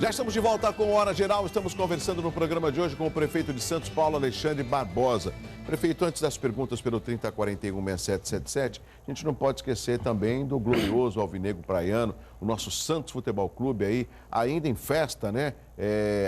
Já estamos de volta com Hora Geral. Estamos conversando no programa de hoje com o prefeito de Santos, Paulo Alexandre Barbosa. Prefeito, antes das perguntas pelo 3041-6777, a gente não pode esquecer também do glorioso alvinegro praiano, o nosso Santos Futebol Clube aí, ainda em festa, né?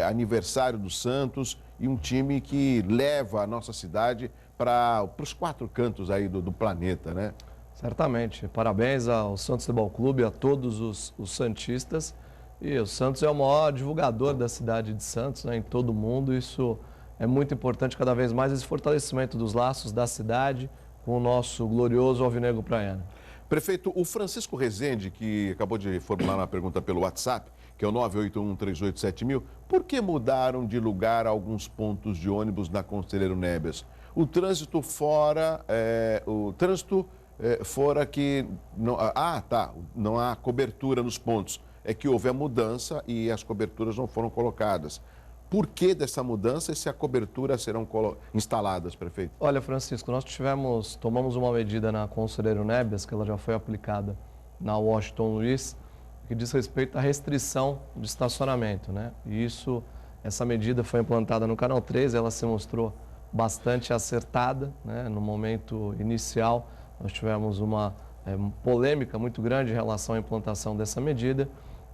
Aniversário do Santos e um time que leva a nossa cidade para os quatro cantos aí do planeta, né? Certamente. Parabéns ao Santos Futebol Clube, a todos os santistas. E o Santos é o maior divulgador da cidade de Santos, né, em todo o mundo. Isso é muito importante, cada vez mais, esse fortalecimento dos laços da cidade com o nosso glorioso alvinegro praiano. Prefeito, o Francisco Rezende, que acabou de formular uma pergunta pelo WhatsApp, que é o 981387000, por que mudaram de lugar alguns pontos de ônibus na Conselheiro Nebias? O trânsito fora que... não há cobertura nos pontos. É que houve a mudança e as coberturas não foram colocadas. Por que dessa mudança e se a cobertura serão instaladas, prefeito? Olha, Francisco, nós tomamos uma medida na Conselheiro Nebias, que ela já foi aplicada na Washington Luiz, que diz respeito à restrição de estacionamento, né? E essa medida foi implantada no Canal 13, ela se mostrou bastante acertada, né? No momento inicial, nós tivemos uma polêmica muito grande em relação à implantação dessa medida.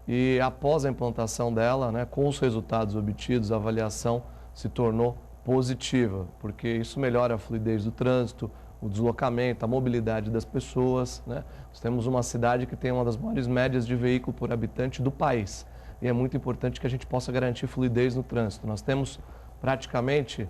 E após a implantação dela, né, com os resultados obtidos, a avaliação se tornou positiva, porque isso melhora a fluidez do trânsito, o deslocamento, a mobilidade das pessoas, né? Nós temos uma cidade que tem uma das maiores médias de veículo por habitante do país. E é muito importante que a gente possa garantir fluidez no trânsito. Nós temos praticamente,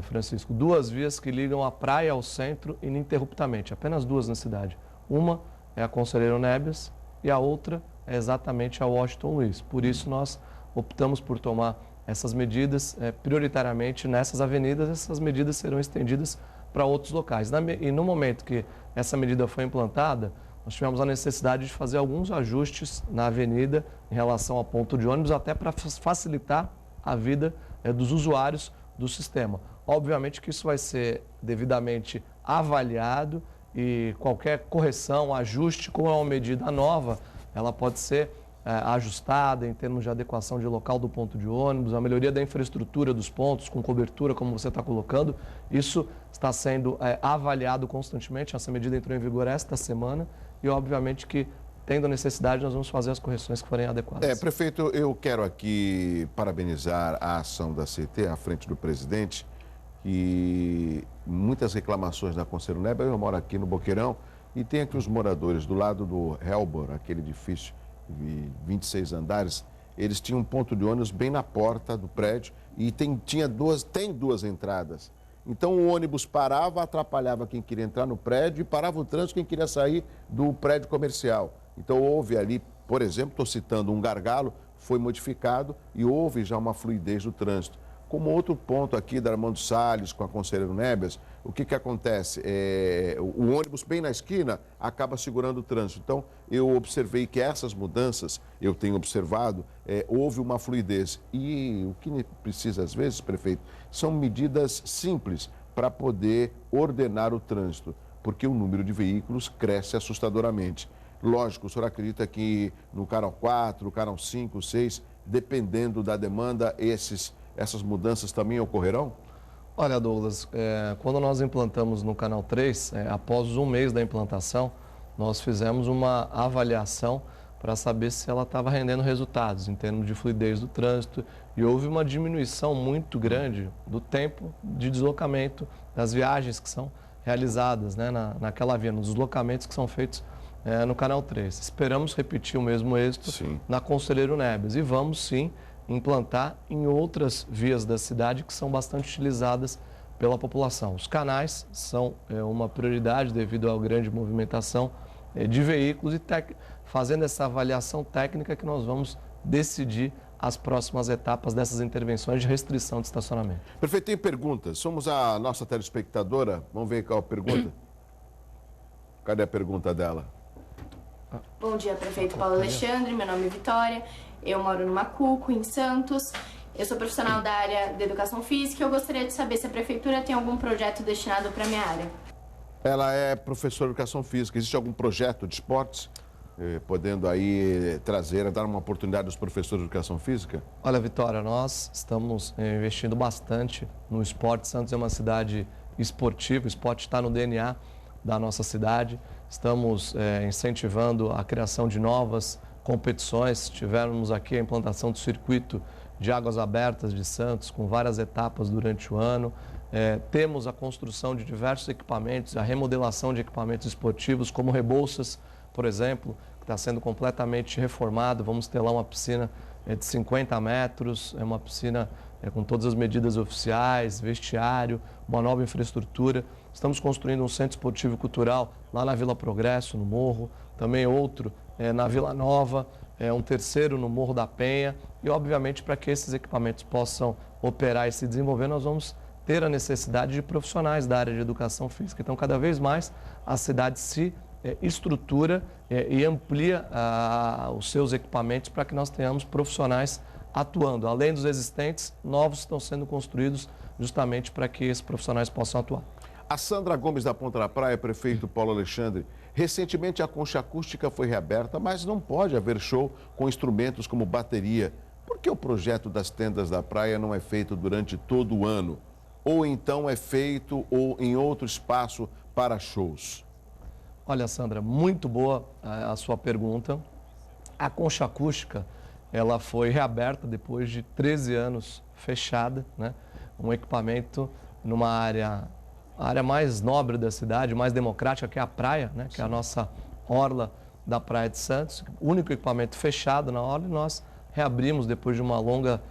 Francisco, 2 vias que ligam a praia ao centro ininterruptamente, apenas 2 na cidade. Uma é a Conselheiro Nebias e a outra é exatamente a Washington Luiz. Por isso nós optamos por tomar essas medidas prioritariamente nessas avenidas. Essas medidas serão estendidas para outros locais. E no momento que essa medida foi implantada, nós tivemos a necessidade de fazer alguns ajustes na avenida em relação ao ponto de ônibus, até para facilitar a vida dos usuários do sistema. Obviamente que isso vai ser devidamente avaliado e qualquer correção, ajuste com uma medida nova, ela pode ser ajustada em termos de adequação de local do ponto de ônibus, a melhoria da infraestrutura dos pontos, com cobertura, como você está colocando. Isso está sendo avaliado constantemente. Essa medida entrou em vigor esta semana e, obviamente, que, tendo necessidade, nós vamos fazer as correções que forem adequadas. Prefeito, eu quero aqui parabenizar a ação da CT à frente do presidente e muitas reclamações na Conselheiro Nebias. Eu moro aqui no Boqueirão. E tem aqui os moradores do lado do Helbor, aquele edifício de 26 andares, eles tinham um ponto de ônibus bem na porta do prédio e tem 2 entradas. Então o ônibus parava, atrapalhava quem queria entrar no prédio e parava o trânsito quem queria sair do prédio comercial. Então houve ali, por exemplo, estou citando um gargalo, foi modificado e houve já uma fluidez do trânsito. Como outro ponto aqui da Armando Salles com a Conselheiro Nebias, o que acontece? O ônibus bem na esquina acaba segurando o trânsito. Então, eu observei que essas mudanças, eu tenho observado, houve uma fluidez. E o que precisa, às vezes, prefeito, são medidas simples para poder ordenar o trânsito, porque o número de veículos cresce assustadoramente. Lógico, o senhor acredita que no canal 4, canal 5, 6, dependendo da demanda, essas mudanças também ocorrerão? Olha, Douglas, quando nós implantamos no Canal 3, após 1 mês da implantação, nós fizemos uma avaliação para saber se ela estava rendendo resultados em termos de fluidez do trânsito e houve uma diminuição muito grande do tempo de deslocamento, das viagens que são realizadas, né, naquela via, nos deslocamentos que são feitos no Canal 3. Esperamos repetir o mesmo êxito na Conselheiro Nebias e vamos sim implantar em outras vias da cidade que são bastante utilizadas pela população. Os canais são uma prioridade devido à grande movimentação de veículos e fazendo essa avaliação técnica que nós vamos decidir as próximas etapas dessas intervenções de restrição de estacionamento. Prefeito, tem perguntas. Somos a nossa telespectadora. Vamos ver qual a pergunta. Cadê a pergunta dela? Bom dia, prefeito Paulo Alexandre. Meu nome é Vitória. Eu moro no Macuco, em Santos. Eu sou profissional da área de educação física e eu gostaria de saber se a prefeitura tem algum projeto destinado para a minha área. Ela é professora de educação física. Existe algum projeto de esportes? podendo aí dar uma oportunidade aos professores de educação física? Olha, Vitória, nós estamos investindo bastante no esporte. Santos é uma cidade esportiva, o esporte está no DNA da nossa cidade. Estamos incentivando a criação de novas competições. Tivemos aqui a implantação do circuito de águas abertas de Santos, com várias etapas durante o ano. Temos a construção de diversos equipamentos, a remodelação de equipamentos esportivos, como Rebouças, por exemplo, que está sendo completamente reformado. Vamos ter lá uma piscina de 50 metros, uma piscina com todas as medidas oficiais, vestiário, uma nova infraestrutura. Estamos construindo um centro esportivo e cultural lá na Vila Progresso, no Morro, também outro na Vila Nova, um terceiro no Morro da Penha. E, obviamente, para que esses equipamentos possam operar e se desenvolver, nós vamos ter a necessidade de profissionais da área de educação física. Então, cada vez mais, a cidade se estrutura e amplia os seus equipamentos para que nós tenhamos profissionais atuando. Além dos existentes, novos estão sendo construídos justamente para que esses profissionais possam atuar. A Sandra Gomes da Ponta da Praia, prefeito Paulo Alexandre, recentemente a concha acústica foi reaberta, mas não pode haver show com instrumentos como bateria. Por que o projeto das tendas da praia não é feito durante todo o ano? Ou então é feito em outro espaço para shows? Olha, Sandra, muito boa a sua pergunta. A concha acústica, ela foi reaberta depois de 13 anos fechada, né? Um equipamento numa área mais nobre da cidade, mais democrática, que é a praia, né? Que é a nossa orla da Praia de Santos. O único equipamento fechado na orla, e nós reabrimos depois de uma longa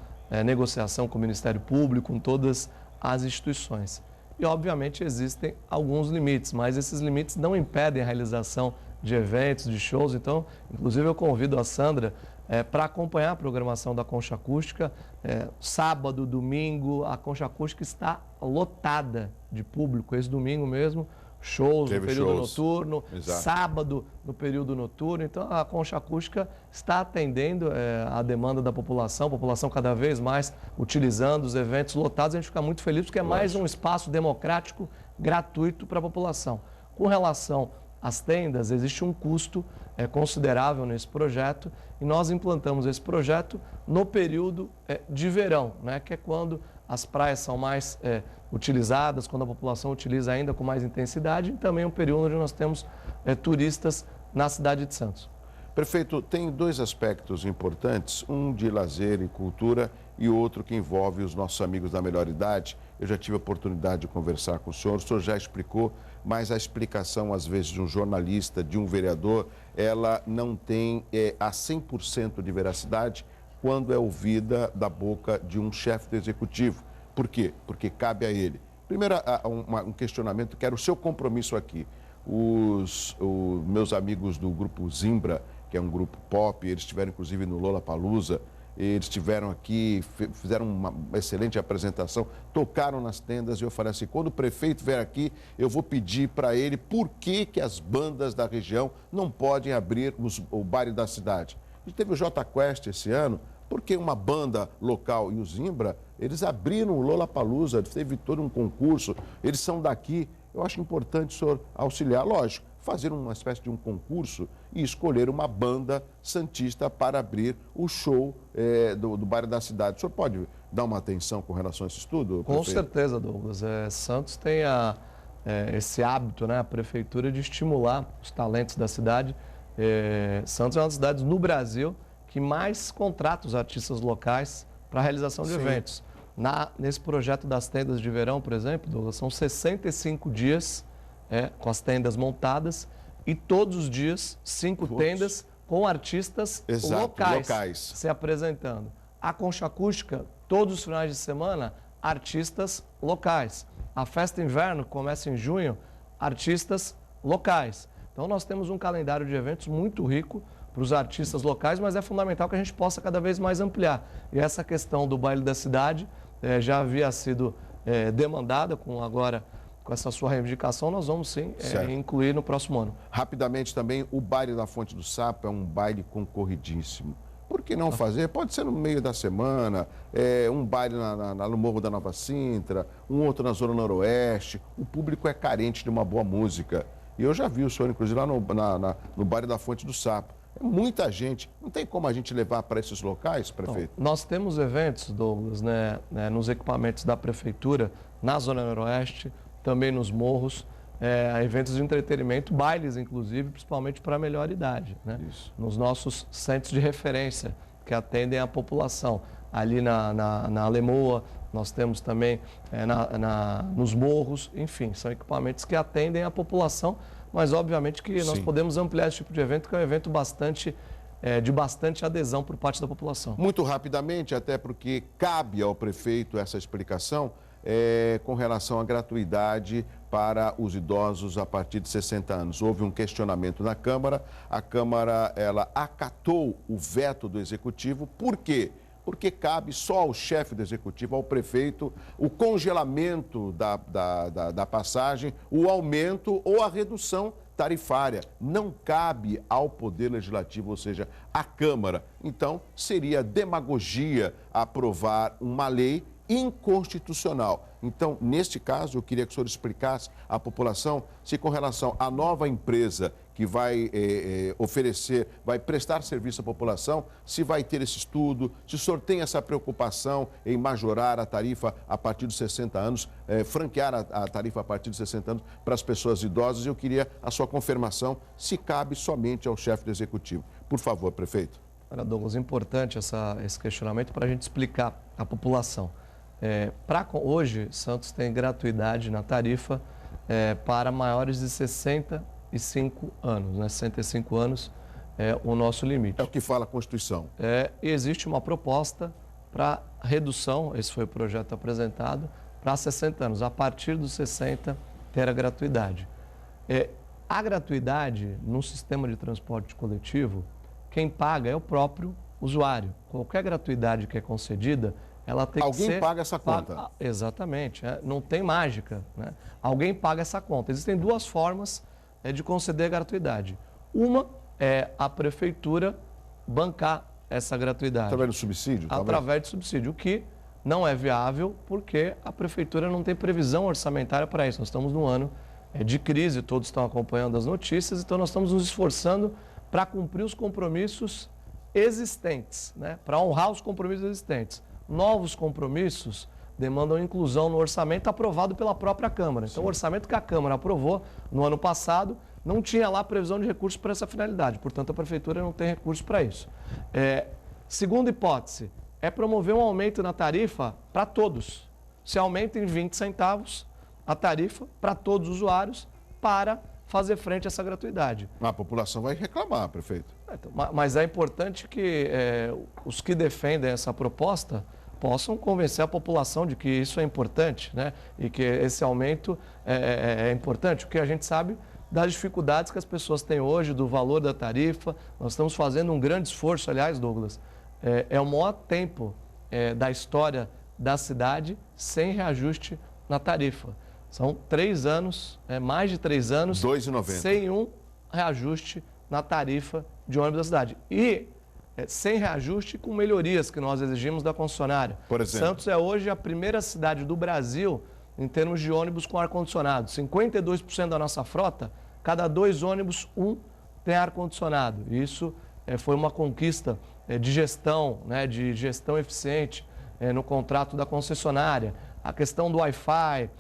negociação com o Ministério Público, com todas as instituições. E, obviamente, existem alguns limites, mas esses limites não impedem a realização de eventos, de shows. Então, inclusive, eu convido a Sandra para acompanhar a programação da Concha Acústica. Sábado, domingo, a Concha Acústica está lotada de público. Esse domingo mesmo, shows no período noturno, sábado no período noturno. Então, a Concha Acústica está atendendo a demanda da população, cada vez mais utilizando os eventos lotados. A gente fica muito feliz porque é mais um espaço democrático, gratuito para a população. Com relação às tendas, existe um custo considerável nesse projeto e nós implantamos esse projeto no período de verão, né, que é quando as praias são mais utilizadas, quando a população utiliza ainda com mais intensidade, e também um período onde nós temos turistas na cidade de Santos. Prefeito, tem dois aspectos importantes, um de lazer e cultura e outro que envolve os nossos amigos da melhor idade. Eu já tive a oportunidade de conversar com o senhor já explicou, mas a explicação, às vezes, de um jornalista, de um vereador, ela não tem a 100% de veracidade quando é ouvida da boca de um chefe do executivo. Por quê? Porque cabe a ele. Primeiro, um questionamento, que era o seu compromisso aqui. Os meus amigos do grupo Zimbra, que é um grupo pop, eles estiveram inclusive no Lollapalooza, eles estiveram aqui, fizeram uma excelente apresentação, tocaram nas tendas e eu falei assim, quando o prefeito vier aqui, eu vou pedir para ele por que as bandas da região não podem abrir o baile da cidade. A gente teve o Jota Quest esse ano, porque uma banda local e o Zimbra, eles abriram o Lollapalooza, teve todo um concurso, eles são daqui. Eu acho importante o senhor auxiliar, lógico, fazer uma espécie de um concurso e escolher uma banda santista para abrir o show do bairro da cidade. O senhor pode dar uma atenção com relação a esse estudo? Com certeza, Douglas. Santos tem esse hábito, né, a prefeitura, de estimular os talentos da cidade. Santos é uma das cidades no Brasil que mais contrata os artistas locais para a realização de eventos. Nesse projeto das tendas de verão, por exemplo, Douglas, são 65 dias com as tendas montadas e todos os dias 5 tendas com artistas locais se apresentando. A Concha Acústica, todos os finais de semana, artistas locais. A Festa Inverno, que começa em junho, artistas locais. Então nós temos um calendário de eventos muito rico para os artistas locais, mas é fundamental que a gente possa cada vez mais ampliar. E essa questão do baile da cidade já havia sido demandada, com essa sua reivindicação, nós vamos sim incluir no próximo ano. Rapidamente também, o baile da Fonte do Sapo é um baile concorridíssimo. Por que não fazer? Pode ser no meio da semana, um baile no Morro da Nova Sintra, um outro na Zona Noroeste. O público é carente de uma boa música. E eu já vi o senhor, inclusive, lá no baile da Fonte do Sapo. muita gente. Não tem como a gente levar para esses locais, prefeito? Então, nós temos eventos, Douglas, nos equipamentos da Prefeitura, na Zona Noroeste, também nos morros, eventos de entretenimento, bailes, inclusive, principalmente para a melhor idade, né? Nos nossos centros de referência, que atendem a população. Ali na Alemoa, nós temos também nos morros, enfim, são equipamentos que atendem a população, mas obviamente que nós podemos ampliar esse tipo de evento, que é um evento de bastante adesão por parte da população. Muito rapidamente, até porque cabe ao prefeito essa explicação, com relação à gratuidade para os idosos a partir de 60 anos. Houve um questionamento na Câmara, a Câmara ela acatou o veto do Executivo. Por quê? Porque cabe só ao chefe do Executivo, ao prefeito, o congelamento da passagem, o aumento ou a redução tarifária. Não cabe ao Poder Legislativo, ou seja, à Câmara. Então, seria demagogia aprovar uma lei inconstitucional. Então, neste caso, eu queria que o senhor explicasse à população se, com relação à nova empresa que vai vai prestar serviço à população, se vai ter esse estudo, se o senhor tem essa preocupação em majorar a tarifa a partir dos 60 anos, franquear a tarifa a partir dos 60 anos para as pessoas idosas. Eu queria a sua confirmação se cabe somente ao chefe do Executivo. Por favor, prefeito. Olha, Douglas, importante esse questionamento para a gente explicar à população. Hoje, Santos tem gratuidade na tarifa para maiores de 65 anos, né? 65 anos é o nosso limite. É o que fala a Constituição. Existe uma proposta para redução, esse foi o projeto apresentado, para 60 anos. A partir dos 60, ter a gratuidade. A gratuidade, no sistema de transporte coletivo, quem paga é o próprio usuário. Qualquer gratuidade que é concedida, ela tem que ser... Alguém paga essa conta. Exatamente, não tem mágica, né? Alguém paga essa conta. Existem duas formas de conceder a gratuidade. Uma é a prefeitura bancar essa gratuidade. Através do subsídio? Através de subsídio, o que não é viável porque a prefeitura não tem previsão orçamentária para isso. Nós estamos num ano de crise, todos estão acompanhando as notícias, então nós estamos nos esforçando para cumprir os compromissos existentes, né? Para honrar os compromissos existentes. Novos compromissos demandam inclusão no orçamento aprovado pela própria Câmara. Então, o orçamento que a Câmara aprovou no ano passado não tinha lá previsão de recursos para essa finalidade. Portanto, a Prefeitura não tem recursos para isso. Segunda hipótese é promover um aumento na tarifa para todos. Se aumenta em 20 centavos a tarifa para todos os usuários para fazer frente a essa gratuidade. A população vai reclamar, prefeito. Mas é importante que os que defendem essa proposta possam convencer a população de que isso é importante, né? E que esse aumento é importante. O que a gente sabe das dificuldades que as pessoas têm hoje, do valor da tarifa. Nós estamos fazendo um grande esforço, aliás, Douglas, é o maior tempo da história da cidade sem reajuste na tarifa. São 3 anos, mais de 3 anos, sem um reajuste na tarifa de ônibus da cidade. E sem reajuste com melhorias que nós exigimos da concessionária. Por exemplo? Santos é hoje a primeira cidade do Brasil em termos de ônibus com ar-condicionado. 52% da nossa frota, cada 2 ônibus, 1 tem ar-condicionado. Isso foi uma conquista de gestão, né, de gestão eficiente no contrato da concessionária. A questão do Wi-Fi,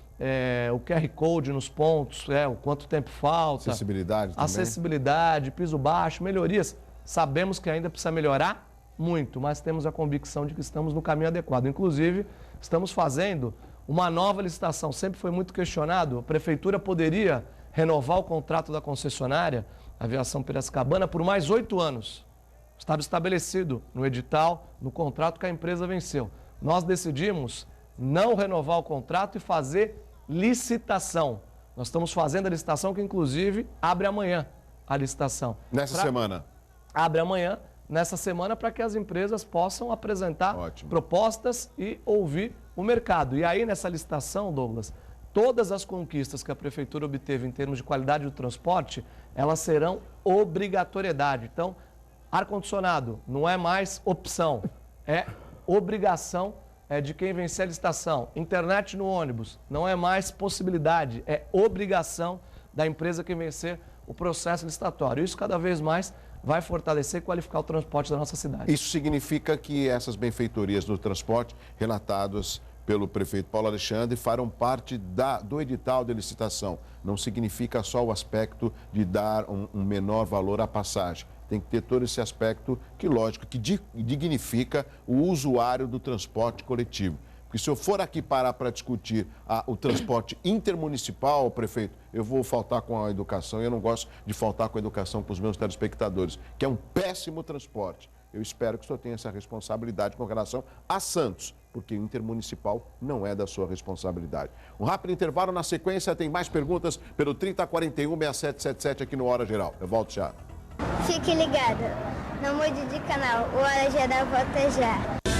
o QR Code nos pontos, o quanto tempo falta. Acessibilidade também. Acessibilidade, piso baixo, melhorias. Sabemos que ainda precisa melhorar muito, mas temos a convicção de que estamos no caminho adequado. Inclusive, estamos fazendo uma nova licitação. Sempre foi muito questionado, a Prefeitura poderia renovar o contrato da concessionária, Aviação Piracicabana, por mais 8 anos. Estava estabelecido no edital, no contrato que a empresa venceu. Nós decidimos não renovar o contrato e fazer licitação. Nós estamos fazendo a licitação que, inclusive, abre amanhã a licitação. Nessa semana? Abre amanhã, nessa semana, para que as empresas possam apresentar propostas e ouvir o mercado. E aí, nessa licitação, Douglas, todas as conquistas que a Prefeitura obteve em termos de qualidade do transporte, elas serão obrigatoriedade. Então, ar-condicionado não é mais opção, é obrigação de quem vencer a licitação. Internet no ônibus não é mais possibilidade, é obrigação da empresa que vencer o processo licitatório. Isso cada vez mais vai fortalecer e qualificar o transporte da nossa cidade. Isso significa que essas benfeitorias do transporte, relatadas pelo prefeito Paulo Alexandre, farão parte do edital de licitação. Não significa só o aspecto de dar um menor valor à passagem. Tem que ter todo esse aspecto que, lógico, que dignifica o usuário do transporte coletivo. Porque se eu for aqui parar para discutir o transporte intermunicipal, prefeito, eu vou faltar com a educação e eu não gosto de faltar com a educação para os meus telespectadores, que é um péssimo transporte. Eu espero que o senhor tenha essa responsabilidade com relação a Santos, porque o intermunicipal não é da sua responsabilidade. Um rápido intervalo, na sequência tem mais perguntas pelo 3041-6777 aqui no Hora Geral. Eu volto já. Fique ligado, não mude de canal, o Hora Geral volta já.